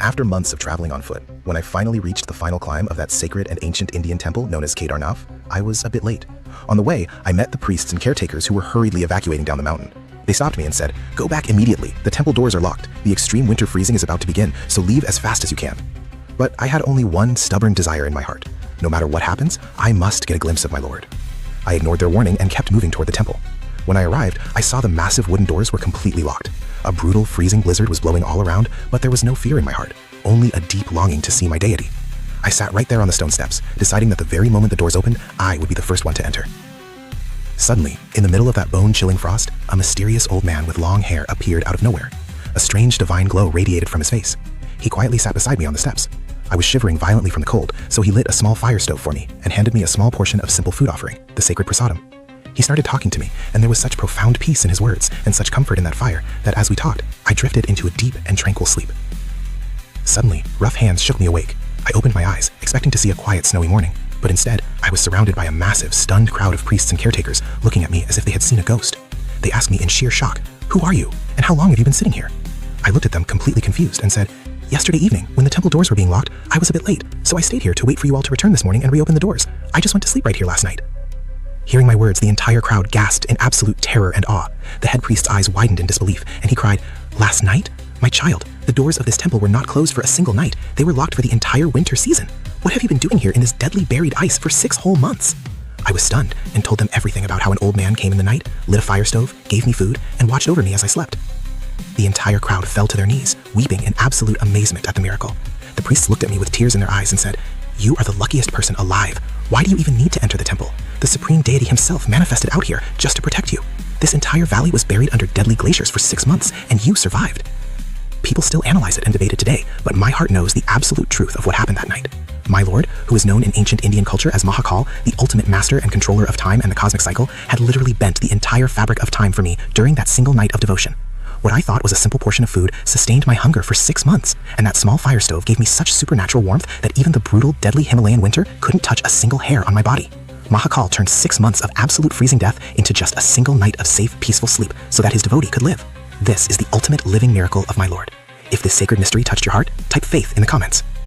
After months of traveling on foot, when I finally reached the final climb of that sacred and ancient Indian temple known as Kedarnath, I was a bit late. On the way, I met the priests and caretakers who were hurriedly evacuating down the mountain. They stopped me and said, "Go back immediately. The temple doors are locked. The extreme winter freezing is about to begin, so leave as fast as you can." But I had only one stubborn desire in my heart. No matter what happens, I must get a glimpse of my Lord. I ignored their warning and kept moving toward the temple. When I arrived, I saw the massive wooden doors were completely locked. A brutal, freezing blizzard was blowing all around, but there was no fear in my heart, only a deep longing to see my deity. I sat right there on the stone steps, deciding that the very moment the doors opened, I would be the first one to enter. Suddenly, in the middle of that bone-chilling frost, a mysterious old man with long hair appeared out of nowhere. A strange divine glow radiated from his face. He quietly sat beside me on the steps. I was shivering violently from the cold, so he lit a small fire stove for me and handed me a small portion of simple food offering, the sacred prasadam. He started talking to me, and there was such profound peace in his words and such comfort in that fire that as we talked, I drifted into a deep and tranquil sleep. Suddenly, rough hands shook me awake. I opened my eyes, expecting to see a quiet, snowy morning, but instead, I was surrounded by a massive, stunned crowd of priests and caretakers looking at me as if they had seen a ghost. They asked me in sheer shock, "Who are you, and how long have you been sitting here?" I looked at them completely confused and said, "Yesterday evening, when the temple doors were being locked, I was a bit late, so I stayed here to wait for you all to return this morning and reopen the doors. I just went to sleep right here last night." Hearing my words, the entire crowd gasped in absolute terror and awe. The head priest's eyes widened in disbelief, and he cried, "Last night? My child, the doors of this temple were not closed for a single night. They were locked for the entire winter season. What have you been doing here in this deadly buried ice for 6 whole months?" I was stunned and told them everything about how an old man came in the night, lit a fire stove, gave me food, and watched over me as I slept. The entire crowd fell to their knees, weeping in absolute amazement at the miracle. The priests looked at me with tears in their eyes and said, "You are the luckiest person alive. Why do you even need to enter the temple? The supreme deity himself manifested out here just to protect you. This entire valley was buried under deadly glaciers for 6 months, and you survived." People still analyze it and debate it today, but my heart knows the absolute truth of what happened that night. My Lord, who is known in ancient Indian culture as Mahakal, the ultimate master and controller of time and the cosmic cycle, had literally bent the entire fabric of time for me during that single night of devotion. What I thought was a simple portion of food sustained my hunger for 6 months, and that small fire stove gave me such supernatural warmth that even the brutal, deadly Himalayan winter couldn't touch a single hair on my body. Mahakal turned 6 months of absolute freezing death into just a single night of safe, peaceful sleep so that his devotee could live. This is the ultimate living miracle of my Lord. If this sacred mystery touched your heart, type faith in the comments.